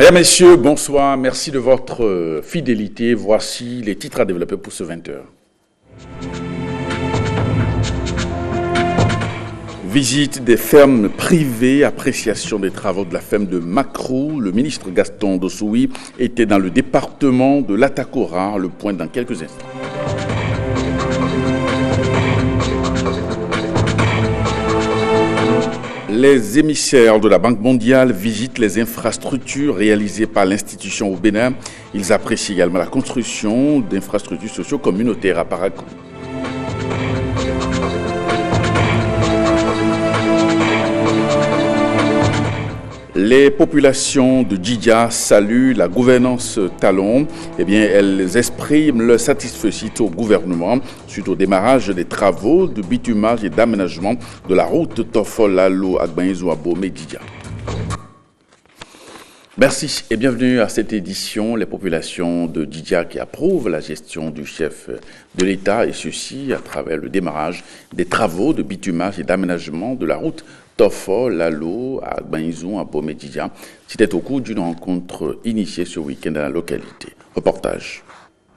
Mesdames, Messieurs, bonsoir. Merci de votre fidélité. Voici les titres à développer pour ce 20h. Visite des fermes privées, appréciation des travaux de la ferme de Macrou. Le ministre Gaston Dossoui était dans le département de l'Atakora. Le point dans quelques instants. Les émissaires de la Banque mondiale visitent les infrastructures réalisées par l'institution au Bénin. Ils apprécient également la construction d'infrastructures socio-communautaires à Parakou. Les populations de Djidja saluent la gouvernance Talon. Elles expriment leur satisfaction au gouvernement suite au démarrage des travaux de bitumage et d'aménagement de la route Tofol-Lalo-Agbanizou-Abomey-Djidja. Merci et bienvenue à cette édition. Les populations de Djidja qui approuvent la gestion du chef de l'État et ceci à travers le démarrage des travaux de bitumage et d'aménagement de la route Tofol, Lalo, Agbanizou, Abomey, Djidja. C'était au cours d'une rencontre initiée ce week-end dans la localité. Reportage.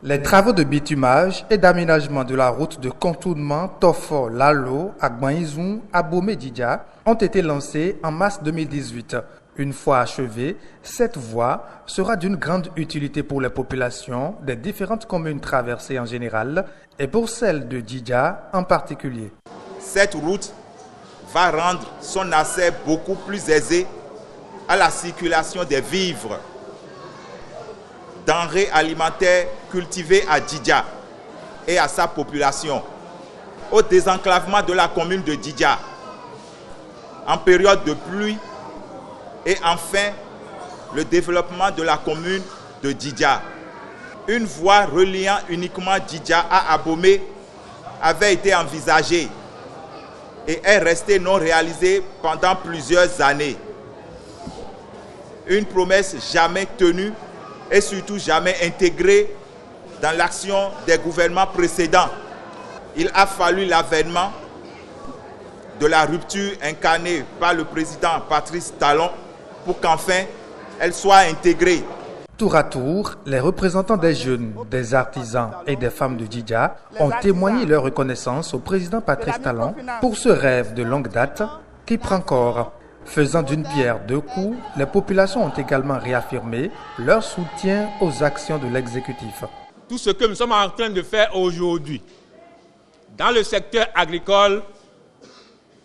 Les travaux de bitumage et d'aménagement de la route de contournement Tofol, Lalo, Agbanizou, Abomey, Djidja ont été lancés en mars 2018. Une fois achevée, cette voie sera d'une grande utilité pour les populations des différentes communes traversées en général et pour celles de Djidja en particulier. Cette route va rendre son accès beaucoup plus aisé à la circulation des vivres, denrées alimentaires cultivées à Djidja et à sa population, au désenclavement de la commune de Djidja en période de pluie et enfin le développement de la commune de Djidja. Une voie reliant uniquement Djidja à Abomey avait été envisagée et est restée non réalisée pendant plusieurs années. Une promesse jamais tenue et surtout jamais intégrée dans l'action des gouvernements précédents. Il a fallu l'avènement de la rupture incarnée par le président Patrice Talon pour qu'enfin elle soit intégrée. Tour à tour, les représentants des jeunes, des artisans et des femmes de Djidja ont témoigné leur reconnaissance au président Patrice Talon pour ce rêve de longue date qui prend corps. Faisant d'une pierre deux coups, les populations ont également réaffirmé leur soutien aux actions de l'exécutif. Tout ce que nous sommes en train de faire aujourd'hui, dans le secteur agricole,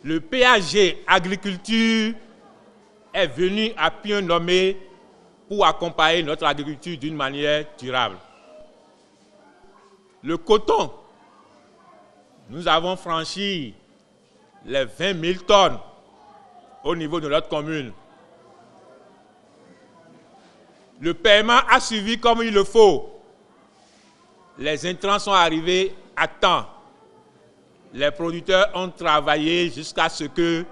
le PAG Agriculture est venu à pied nommé pour accompagner notre agriculture d'une manière durable. Le coton, nous avons franchi les 20 000 tonnes au niveau de notre commune. Le paiement a suivi comme il le faut. Les intrants sont arrivés à temps. Les producteurs ont travaillé jusqu'à ce que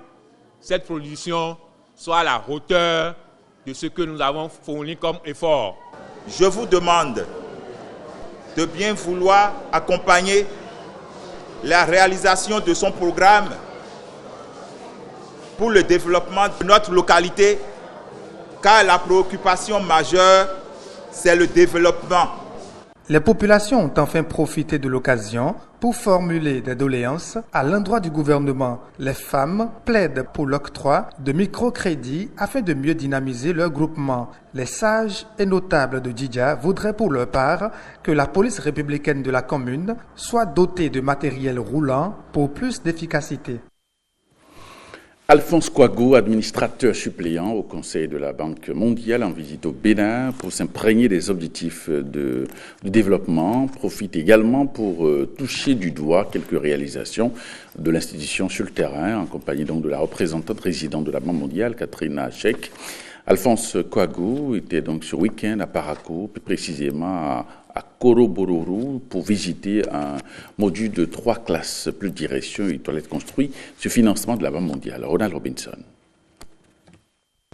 cette production soit à la hauteur de ce que nous avons fourni comme effort. Je vous demande de bien vouloir accompagner la réalisation de son programme pour le développement de notre localité, car la préoccupation majeure, c'est le développement. Les populations ont enfin profité de l'occasion pour formuler des doléances à l'endroit du gouvernement. Les femmes plaident pour l'octroi de microcrédits afin de mieux dynamiser leur groupement. Les sages et notables de Djidja voudraient pour leur part que la police républicaine de la commune soit dotée de matériel roulant pour plus d'efficacité. Alphonse Kouagou, administrateur suppléant au Conseil de la Banque mondiale en visite au Bénin pour s'imprégner des objectifs du développement, profite également pour toucher du doigt quelques réalisations de l'institution sur le terrain, en compagnie donc de la représentante résidente de la Banque mondiale, Catherine Achek. Alphonse Kouagou était donc ce week-end à Parakou, plus précisément à Korobororo, pour visiter un module de 3 classes, plus de direction et toilettes construits, sur financement de la Banque mondiale. Ronald Robinson.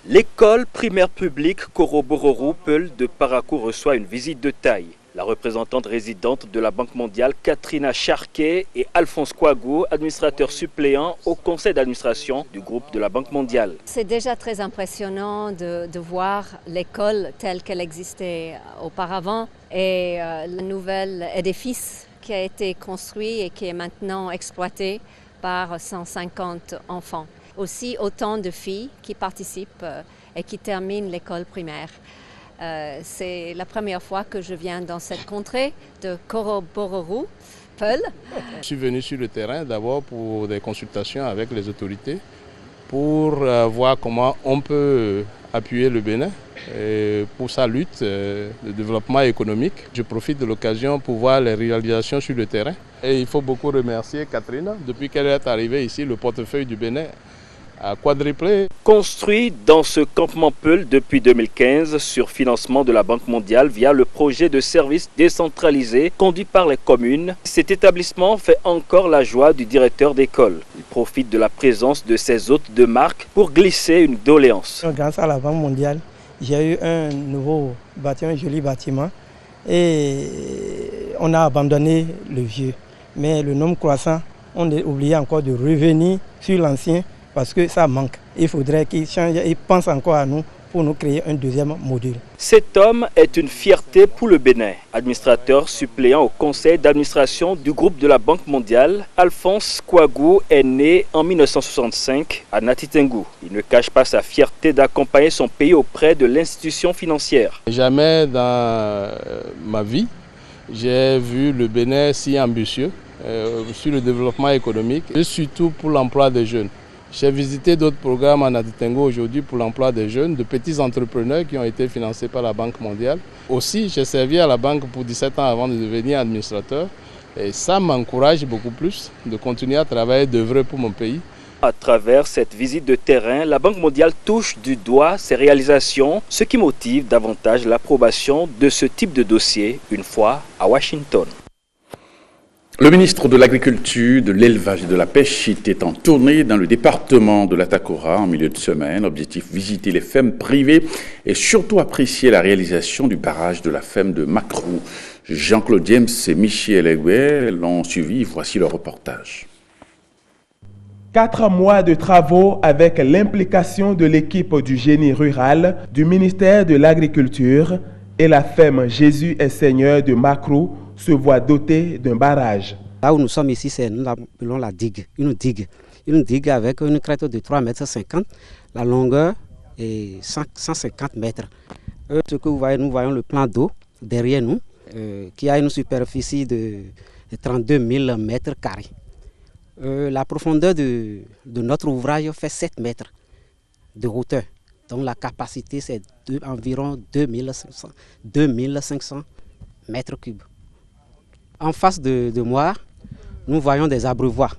L'école primaire publique Korobororo Peul de Parakou reçoit une visite de taille. La représentante résidente de la Banque mondiale, Katrina Charquet, et Alphonse Kouagou, administrateur suppléant au conseil d'administration du groupe de la Banque mondiale. C'est déjà très impressionnant de voir l'école telle qu'elle existait auparavant et le nouvel édifice qui a été construit et qui est maintenant exploité par 150 enfants. Aussi autant de filles qui participent et qui terminent l'école primaire. C'est la première fois que je viens dans cette contrée de Korobororu, Peul. Je suis venu sur le terrain d'abord pour des consultations avec les autorités pour voir comment on peut appuyer le Bénin pour sa lutte de développement économique. Je profite de l'occasion pour voir les réalisations sur le terrain. Et il faut beaucoup remercier Katrina. Depuis qu'elle est arrivée ici, le portefeuille du Bénin a quadruplé. Construit dans ce campement Peul depuis 2015 sur financement de la Banque mondiale via le projet de services décentralisés conduit par les communes, cet établissement fait encore la joie du directeur d'école. Il profite de la présence de ses hôtes de marque pour glisser une doléance. Grâce à la Banque mondiale, j'ai eu un nouveau bâtiment, un joli bâtiment, et on a abandonné le vieux. Mais le nombre croissant, on a oublié encore de revenir sur l'ancien parce que ça manque. Il faudrait qu'ils changent et pensent encore à nous pour nous créer un deuxième module. Cet homme est une fierté pour le Bénin. Administrateur suppléant au conseil d'administration du groupe de la Banque mondiale, Alphonse Kouagou est né en 1965 à Natitengu. Il ne cache pas sa fierté d'accompagner son pays auprès de l'institution financière. Jamais dans ma vie, j'ai vu le Bénin si ambitieux sur le développement économique et surtout pour l'emploi des jeunes. J'ai visité d'autres programmes en Natitengu aujourd'hui pour l'emploi des jeunes, de petits entrepreneurs qui ont été financés par la Banque mondiale. Aussi, j'ai servi à la banque pour 17 ans avant de devenir administrateur. Et ça m'encourage beaucoup plus de continuer à travailler, d'œuvrer pour mon pays. À travers cette visite de terrain, la Banque mondiale touche du doigt ses réalisations, ce qui motive davantage l'approbation de ce type de dossier une fois à Washington. Le ministre de l'Agriculture, de l'Élevage et de la Pêche était en tournée dans le département de l'Atakora en milieu de semaine. Objectif, visiter les fermes privées et surtout apprécier la réalisation du barrage de la ferme de Macrou. Jean-Claude James et Michel Egwe l'ont suivi. Voici le reportage. 4 mois de travaux avec l'implication de l'équipe du génie rural, du ministère de l'Agriculture et la ferme Jésus est Seigneur de Macrou se voit dotée d'un barrage. Là où nous sommes ici, c'est nous l'appelons la digue, une digue avec une crête de 3,50 m, la longueur est 150 mètres. Ce que vous voyez, nous voyons le plan d'eau derrière nous, qui a une superficie de 32 000 mètres carrés. La profondeur de notre ouvrage fait 7 mètres de hauteur. Donc la capacité, c'est environ 2500 mètres cubes. En face de moi, nous voyons des abreuvoirs.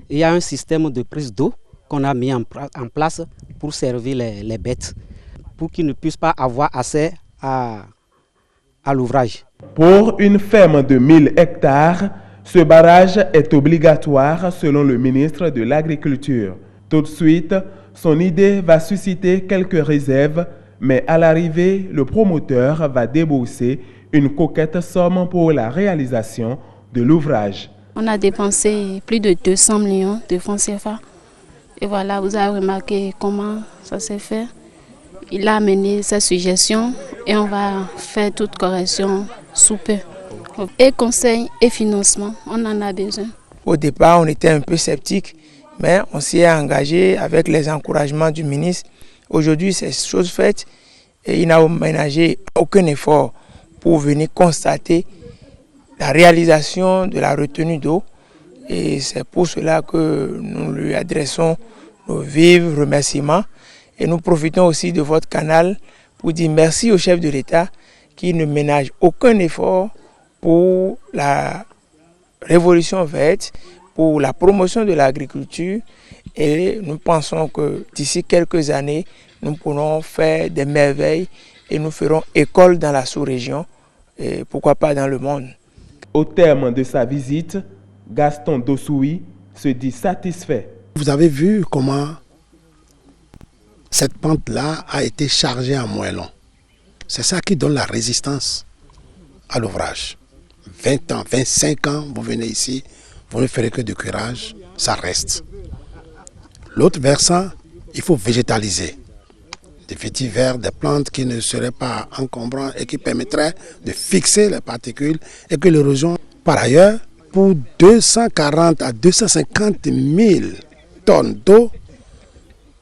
Il y a un système de prise d'eau qu'on a mis en place pour servir les bêtes, pour qu'ils ne puissent pas avoir accès à l'ouvrage. Pour une ferme de 1000 hectares, ce barrage est obligatoire selon le ministre de l'Agriculture. Tout de suite, son idée va susciter quelques réserves, mais à l'arrivée, le promoteur va débourser une coquette somme pour la réalisation de l'ouvrage. On a dépensé plus de 200 millions de francs CFA. Et voilà, vous avez remarqué comment ça s'est fait. Il a amené sa suggestion et on va faire toute correction sous peu. Et conseil et financement, on en a besoin. Au départ, on était un peu sceptique, mais on s'y est engagé avec les encouragements du ministre. Aujourd'hui, c'est chose faite et il n'a ménagé aucun effort pour venir constater la réalisation de la retenue d'eau. Et c'est pour cela que nous lui adressons nos vifs remerciements. Et nous profitons aussi de votre canal pour dire merci au chef de l'État qui ne ménage aucun effort pour la révolution verte, pour la promotion de l'agriculture. Et nous pensons que d'ici quelques années, nous pourrons faire des merveilles et nous ferons école dans la sous-région et pourquoi pas dans le monde. Au terme de sa visite, Gaston Dossoui se dit satisfait. Vous avez vu comment cette pente-là a été chargée en moellon. C'est ça qui donne la résistance à l'ouvrage. 20 ans, 25 ans, vous venez ici, vous ne ferez que du curage, ça reste. L'autre versant, il faut végétaliser. Des vétivers, des plantes qui ne seraient pas encombrantes et qui permettraient de fixer les particules et que l'érosion, par ailleurs, pour 240 à 250 000 tonnes d'eau,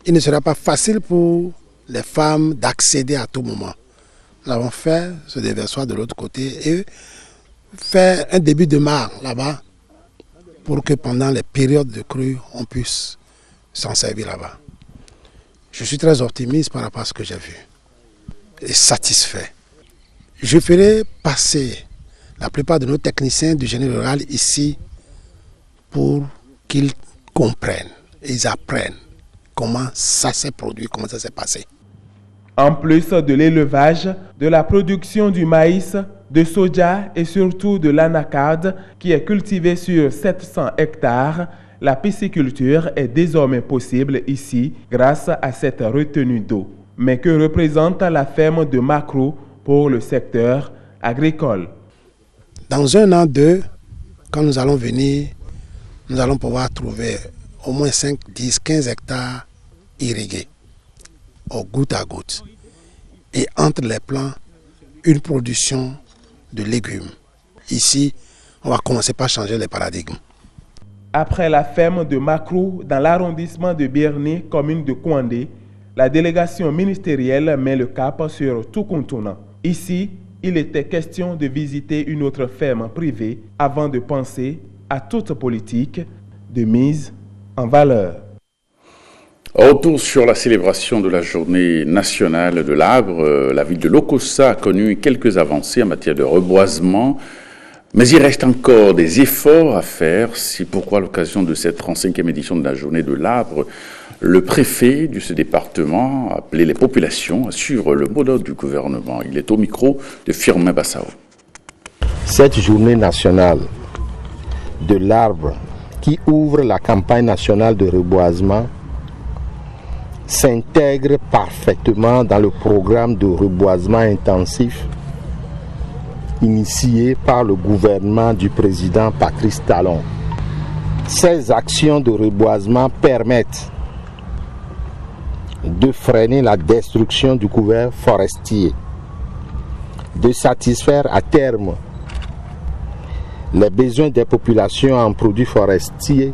il ne sera pas facile pour les femmes d'accéder à tout moment. Nous avons fait ce déversoir de l'autre côté et fait un début de mare là-bas pour que pendant les périodes de crue, on puisse s'en servir là-bas. Je suis très optimiste par rapport à ce que j'ai vu et satisfait. Je ferai passer la plupart de nos techniciens du génie rural ici pour qu'ils comprennent, ils apprennent comment ça s'est produit, comment ça s'est passé. En plus de l'élevage, de la production du maïs, de soja et surtout de l'anacarde qui est cultivée sur 700 hectares, la pisciculture est désormais possible ici grâce à cette retenue d'eau. Mais que représente la ferme de Macrou pour le secteur agricole? Dans 1 an, 2, quand nous allons venir, nous allons pouvoir trouver au moins 5, 10, 15 hectares irrigués, au goutte à goutte. Et entre les plants, une production de légumes. Ici, on va commencer par changer les paradigmes. Après la ferme de Macrou, dans l'arrondissement de Birni, commune de Kouandé, la délégation ministérielle met le cap sur Tukuntuna. Ici, il était question de visiter une autre ferme privée avant de penser à toute politique de mise en valeur. Retour sur la célébration de la journée nationale de l'arbre. La ville de Lokossa a connu quelques avancées en matière de reboisement, mais il reste encore des efforts à faire. C'est pourquoi, à l'occasion de cette 35e édition de la journée de l'arbre, le préfet de ce département a appelé les populations à suivre le mot d'ordre du gouvernement. Il est au micro de Firmin Bassao. Cette journée nationale de l'arbre qui ouvre la campagne nationale de reboisement s'intègre parfaitement dans le programme de reboisement intensif initié par le gouvernement du président Patrice Talon. Ces actions de reboisement permettent de freiner la destruction du couvert forestier, de satisfaire à terme les besoins des populations en produits forestiers,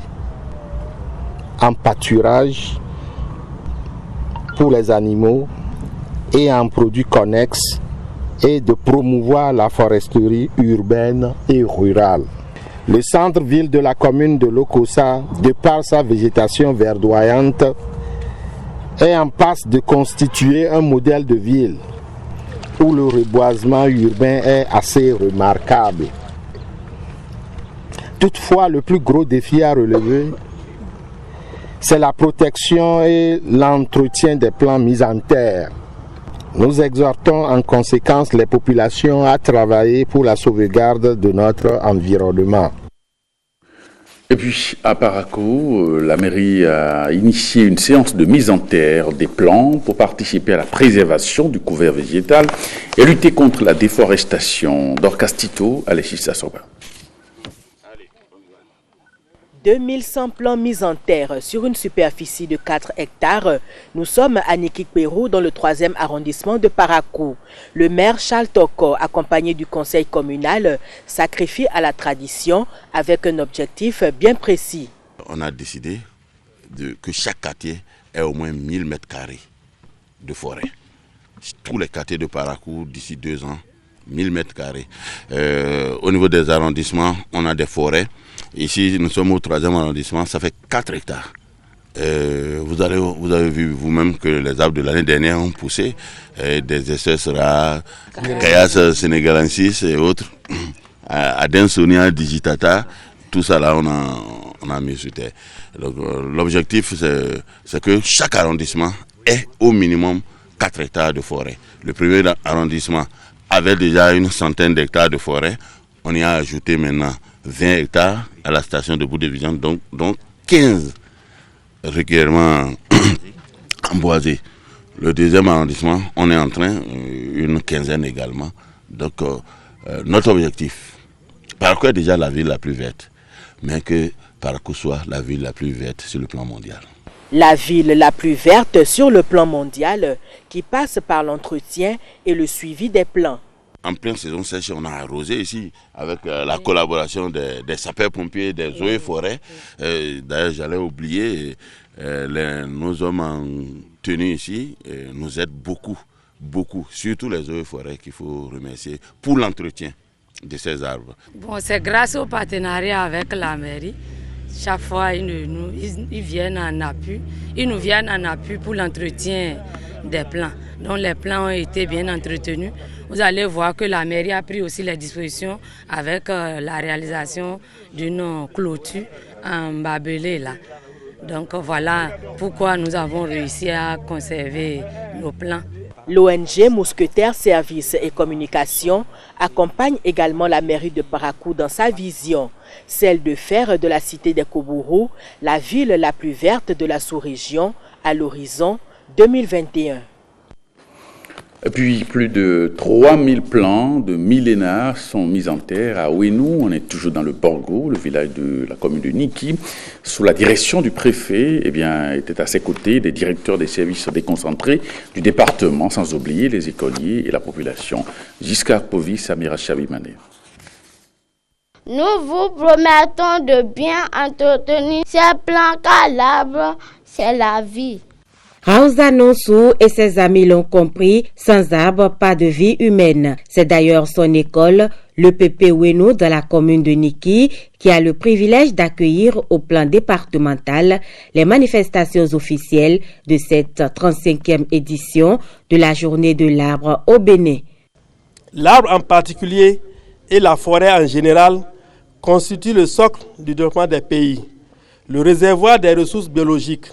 en pâturage pour les animaux et en produits connexes et de promouvoir la foresterie urbaine et rurale. Le centre-ville de la commune de Lokossa, de par sa végétation verdoyante, est en passe de constituer un modèle de ville où le reboisement urbain est assez remarquable. Toutefois, le plus gros défi à relever, c'est la protection et l'entretien des plants mis en terre. Nous exhortons en conséquence les populations à travailler pour la sauvegarde de notre environnement. Et puis, à Parakou, la mairie a initié une séance de mise en terre des plants pour participer à la préservation du couvert végétal et lutter contre la déforestation. Dorcas Tito, Alexis Sassoba. 2100 plants mis en terre sur une superficie de 4 hectares. Nous sommes à Nikikpérou dans le 3e arrondissement de Parakou. Le maire Charles Toko, accompagné du conseil communal, sacrifie à la tradition avec un objectif bien précis. On a décidé que chaque quartier ait au moins 1000 mètres carrés de forêt. Tous les quartiers de Parakou, d'ici 2 ans, 1000 mètres carrés. Au niveau des arrondissements, on a des forêts. Ici, nous sommes au 3e arrondissement, ça fait 4 hectares. Vous avez vu vous-même que les arbres de l'année dernière ont poussé. Des espèces rares, Caillasse sénégalensis et autres, Adensonia digitata, tout ça là, on a mis sur terre. Donc, l'objectif, c'est que chaque arrondissement ait au minimum 4 hectares de forêt. Le premier arrondissement avait déjà une centaine d'hectares de forêt. On y a ajouté maintenant 20 hectares à la station de Bout-de-Vigeant, donc 15 régulièrement emboisés. Le 2e arrondissement, on est en train, une quinzaine également. Donc Notre objectif, Parakou est déjà la ville la plus verte, mais que Parakou soit la ville la plus verte sur le plan mondial. La ville la plus verte sur le plan mondial qui passe par l'entretien et le suivi des plans. En pleine saison sèche, on a arrosé ici avec la collaboration des sapeurs-pompiers, des eaux et forêts. D'ailleurs, j'allais oublier, nos hommes en tenue ici nous aident beaucoup, surtout les eaux et forêts qu'il faut remercier pour l'entretien de ces arbres. Bon, c'est grâce au partenariat avec la mairie. Chaque fois, ils viennent en appui. Ils nous viennent en appui pour l'entretien des plants. Donc les plants ont été bien entretenus. Vous allez voir que la mairie a pris aussi les dispositions avec la réalisation d'une clôture en barbelé là. Donc voilà pourquoi nous avons réussi à conserver nos plants. L'ONG Mousquetaires Services et Communication accompagne également la mairie de Parakou dans sa vision, celle de faire de la cité des Koubourou la ville la plus verte de la sous-région à l'horizon 2021. Et puis, plus de 3000 plants de millénaires sont mis en terre à Ouenou. On est toujours dans le Borgo, le village de la commune de Niki. Sous la direction du préfet, étaient à ses côtés des directeurs des services déconcentrés du département, sans oublier les écoliers et la population. Giscard Povis, Samira Chavimane. Nous vous promettons de bien entretenir ces plants car l'arbre, c'est la vie. Raouza Nonsou et ses amis l'ont compris, sans arbre, pas de vie humaine. C'est d'ailleurs son école, le PP Ouenou dans la commune de Niki, qui a le privilège d'accueillir au plan départemental les manifestations officielles de cette 35e édition de la journée de l'arbre au Bénin. L'arbre en particulier et la forêt en général constituent le socle du développement des pays, le réservoir des ressources biologiques,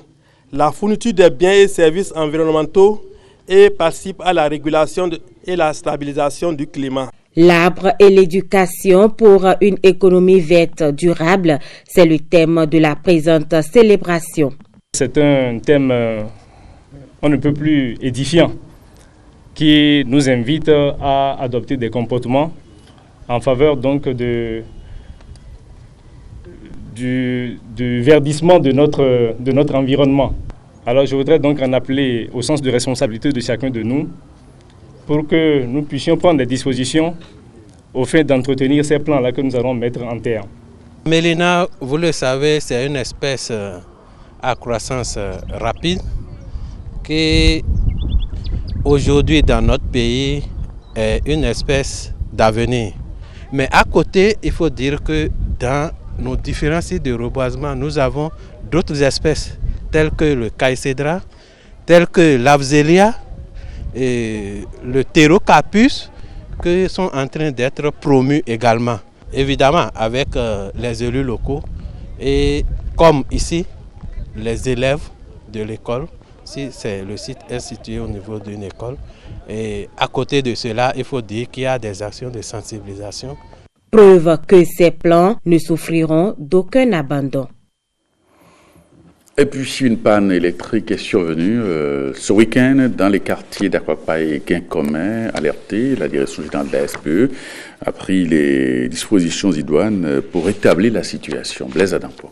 la fourniture des biens et services environnementaux et participe à la régulation et la stabilisation du climat. L'arbre et l'éducation pour une économie verte durable, c'est le thème de la présente célébration. C'est un thème on ne peut plus édifiant qui nous invite à adopter des comportements en faveur donc du verdissement de notre environnement. Alors je voudrais donc en appeler au sens de responsabilité de chacun de nous pour que nous puissions prendre des dispositions au fait d'entretenir ces plans-là que nous allons mettre en terre. Mélina, vous le savez, c'est une espèce à croissance rapide qui aujourd'hui dans notre pays est une espèce d'avenir. Mais à côté, il faut dire que dans nos différents sites de reboisement, nous avons d'autres espèces telles que le caïcédra, telles que l'Avzélia et le Thérocarpus qui sont en train d'être promus également. Évidemment avec les élus locaux et comme ici, les élèves de l'école, si c'est le site est situé au niveau d'une école. Et à côté de cela, il faut dire qu'il y a des actions de sensibilisation. Preuve que ces plans ne souffriront d'aucun abandon. Et puis, une panne électrique est survenue ce week-end dans les quartiers d'Akwakpa et Guincomin. Alerté, la direction générale de la SPE a pris les dispositions idoines pour rétablir la situation. Blaise Adampo.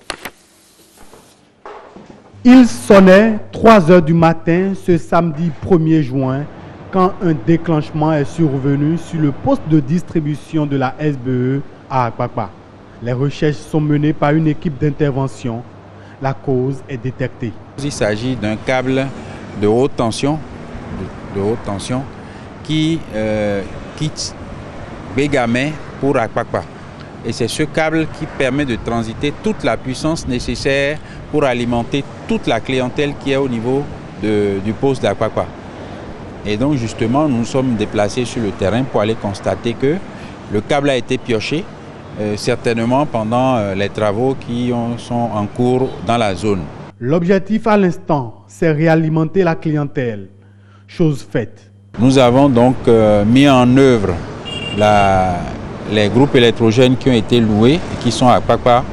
Il sonnait 3 heures du matin ce samedi 1er juin quand un déclenchement est survenu sur le poste de distribution de la SBE à Akwakpa. Les recherches sont menées par une équipe d'intervention. La cause est détectée. Il s'agit d'un câble de haute tension, qui quitte Bégamé pour Akwakpa. Et c'est ce câble qui permet de transiter toute la puissance nécessaire pour alimenter toute la clientèle qui est au niveau du poste d'Akwakpa. Et donc justement, nous nous sommes déplacés sur le terrain pour aller constater que le câble a été pioché, certainement pendant les travaux qui sont en cours dans la zone. L'objectif à l'instant, c'est réalimenter la clientèle. Chose faite. Nous avons donc mis en œuvre les groupes électrogènes qui ont été loués et qui sont à Akwakpa,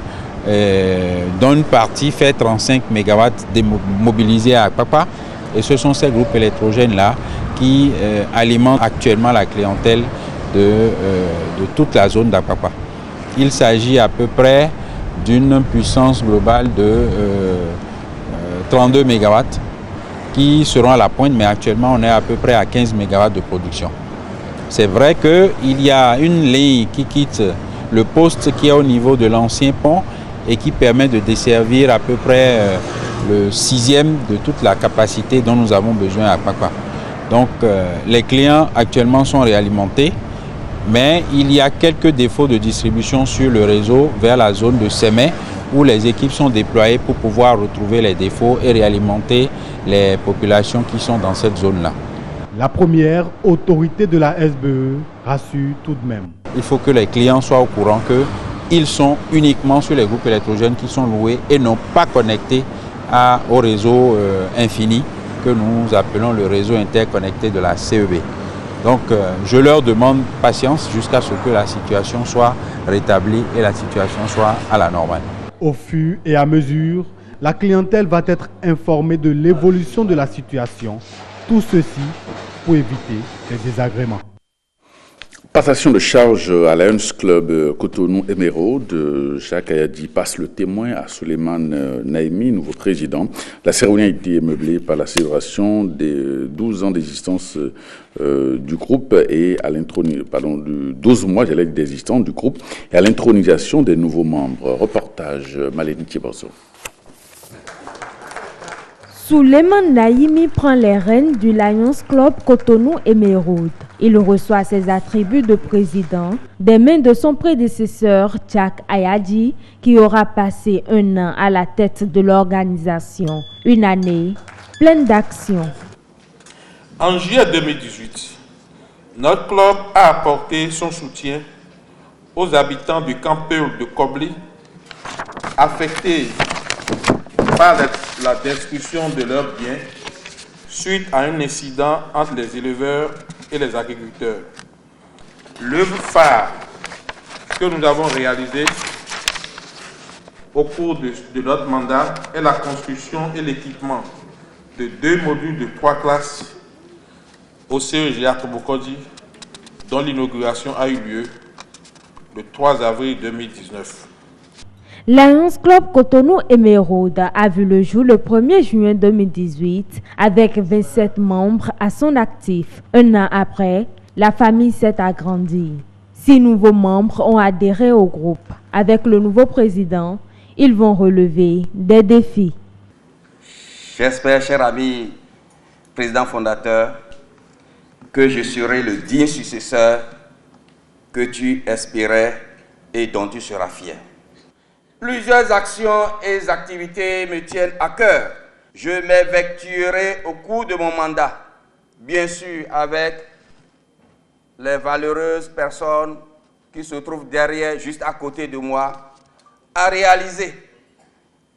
dont une partie fait 35 MW mobilisés à Akwakpa. Et ce sont ces groupes électrogènes-là qui alimentent actuellement la clientèle de de toute la zone d'Apapa. Il s'agit à peu près d'une puissance globale de 32 MW qui seront à la pointe, mais actuellement on est à peu près à 15 MW de production. C'est vrai qu'il y a une ligne qui quitte le poste qui est au niveau de l'ancien pont et qui permet de desservir à peu près le 6e de toute la capacité dont nous avons besoin à Apapa. Donc les clients actuellement sont réalimentés, mais il y a quelques défauts de distribution sur le réseau vers la zone de Sémé où les équipes sont déployées pour pouvoir retrouver les défauts et réalimenter les populations qui sont dans cette zone-là. La première autorité de la SBE rassure tout de même. Il faut que les clients soient au courant qu'ils sont uniquement sur les groupes électrogènes qui sont loués et non pas connectés au réseau infini que nous appelons le réseau interconnecté de la CEB. Donc je leur demande patience jusqu'à ce que la situation soit rétablie et la situation soit à la normale. Au fur et à mesure, la clientèle va être informée de l'évolution de la situation. Tout ceci pour éviter les désagréments. Passation de charge à Lions Club Cotonou Émeraude. Jacques Ayadi passe le témoin à Souleymane Naimi, nouveau président. La cérémonie a été meublée par la célébration des 12 ans d'existence du groupe et à de 12 mois d'existence du groupe et à l'intronisation des nouveaux membres. Reportage Malénie Thiebozo. Souleymane Naimi prend les rênes du Lions Club Cotonou Émeraude. Il reçoit ses attributs de président des mains de son prédécesseur Jacques Ayadi, qui aura passé 1 an à la tête de l'organisation. Une année pleine d'action. En juillet 2018, notre club a apporté son soutien aux habitants du camp Peul de Kobli, affectés par la destruction de leurs biens suite à un incident entre les éleveurs et les agriculteurs. L'œuvre phare que nous avons réalisée au cours de notre mandat est la construction et l'équipement de 2 modules de 3 classes au CEGA Tobokodi, dont l'inauguration a eu lieu le 3 avril 2019. Lions Club Cotonou Émeraude a vu le jour le 1er juin 2018 avec 27 membres à son actif. 1 an après, la famille s'est agrandie. 6 nouveaux membres ont adhéré au groupe. Avec le nouveau président, ils vont relever des défis. J'espère, cher ami président fondateur, que je serai le digne successeur que tu espérais et dont tu seras fier. Plusieurs actions et activités me tiennent à cœur. Je m'effectuerai au cours de mon mandat, bien sûr avec les valeureuses personnes qui se trouvent derrière, juste à côté de moi, à réaliser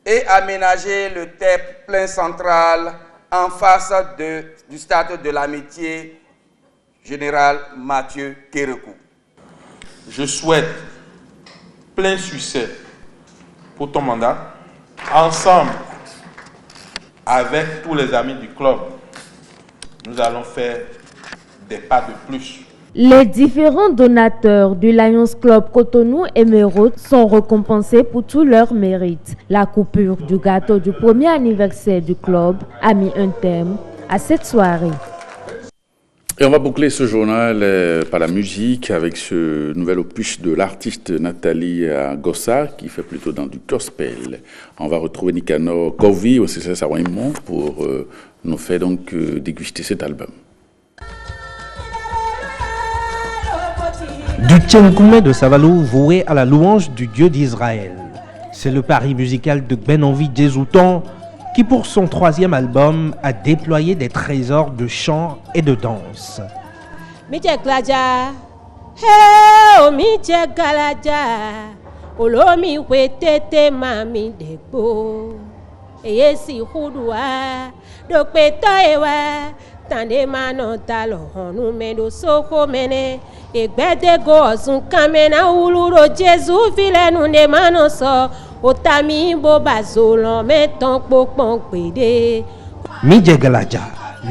et aménager le TEP plein central en face du stade de l'amitié général Mathieu Kérékou. Je souhaite plein succès pour ton mandat. Ensemble, avec tous les amis du club, nous allons faire des pas de plus. Les différents donateurs du Lions Club Cotonou Émeraude sont récompensés pour tous leurs mérites. La coupure du gâteau du 1er anniversaire du club a mis un terme à cette soirée. Et on va boucler ce journal par la musique avec ce nouvel opus de l'artiste Nathalie Gossa qui fait plutôt dans du gospel. On va retrouver Nicanor Kovi au CCS à Waimont pour nous faire donc déguster cet album. Du Tchenkoumé de Savalou voué à la louange du Dieu d'Israël. C'est le pari musical de Benenvi Djezoutan qui pour son 3e album a déployé des trésors de chant et de danse. Midjegalaja,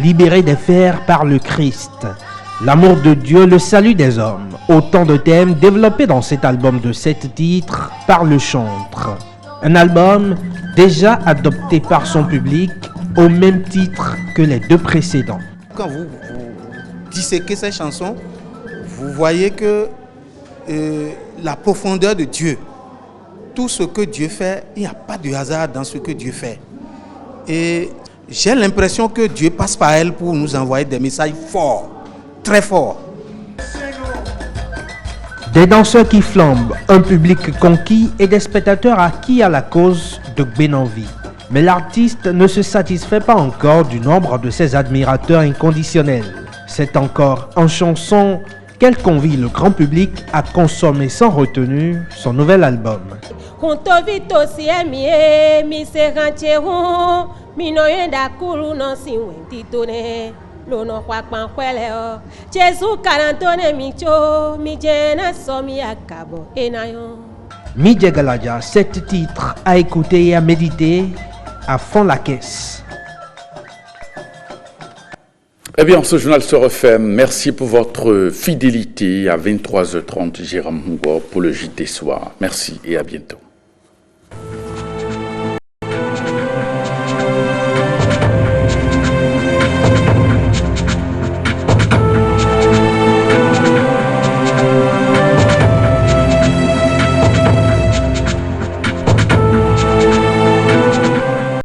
libéré des fers par le Christ, L'amour de Dieu, le salut des hommes. Autant de thèmes développés dans cet album de 7 titres par le chantre. Un album déjà adopté par son public au même titre que les 2 précédents. Quand vous disséquez ces chansons, vous voyez que la profondeur de Dieu, tout ce que Dieu fait, il n'y a pas de hasard dans ce que Dieu fait. Et j'ai l'impression que Dieu passe par elle pour nous envoyer des messages forts, très forts. Des danseurs qui flambent, un public conquis et des spectateurs acquis à la cause de Gbenenvie. Mais l'artiste ne se satisfait pas encore du nombre de ses admirateurs inconditionnels. C'est encore en chanson qu'elle convie le grand public à consommer sans retenue son nouvel album. Midje Galadia, 7 titres à écouter et à méditer à fond la caisse. Eh bien, ce journal se refait. Merci pour votre fidélité. À 23h30, Jérôme Mougo pour le JT Soir. Merci et à bientôt.